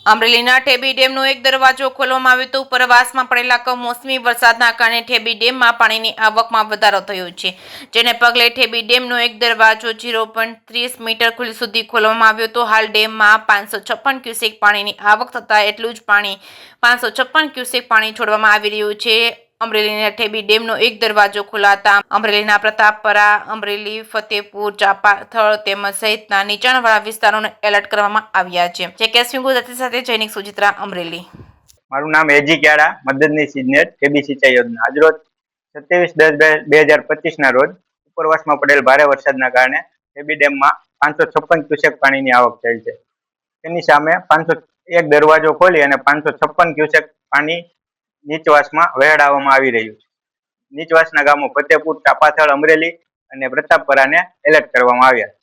અમરેલીના ઠેબી ડેમનો એક દરવાજો ખોલવામાં આવ્યો તો ઉપરવાસમાં પડેલા કમોસમી વરસાદના કારણે ઠેબી ડેમમાં પાણીની આવકમાં વધારો થયો છે, જેને પગલે ઠેબી ડેમનો એક દરવાજો 0.30 મીટર સુધી ખોલવામાં આવ્યો તો હાલ ડેમમાં 556 ક્યુસેક પાણીની આવક થતાં એટલું જ પાણી 556 ક્યુસેક પાણી છોડવામાં આવી રહ્યું છે। અમરેલીના ઠેબી ડેમનો એક દરવાજો ખોલાતા અમરેલીના પ્રતાપપરા, અમરેલી, ફતેપુર, ચાપાથળ તેમજ સહિતના નીચાણવાળા વિસ્તારોને એલર્ટ કરવામાં આવ્યા છે। જે કેસવી ગુજરાતી સાથે જૈનિક સુચિત્રા, અમરેલી। મારું નામ એજી ક્યાડા, મદદનીશ ઇજનેર, ઠેબી સિંચાઈ યોજના। આજરોજ 27/10/2025 ના રોજ ઉપરવાસમાં પડેલ ભારે વરસાદના કારણે ઠેબી ડેમમાં 556 ક્યુસેક પાણીની આવક થઈ છે। તેની સામે 501 દરવાજો ખોલી અને 556 ક્યુસેક પાણી નીચવાસમાં વહેડાવવામાં આવી રહ્યું છે। નીચવાસના ગામો ફતેપુર, ચાપાથળ, અમરેલી અને પ્રતાપપરાને એલર્ટ કરવામાં આવ્યા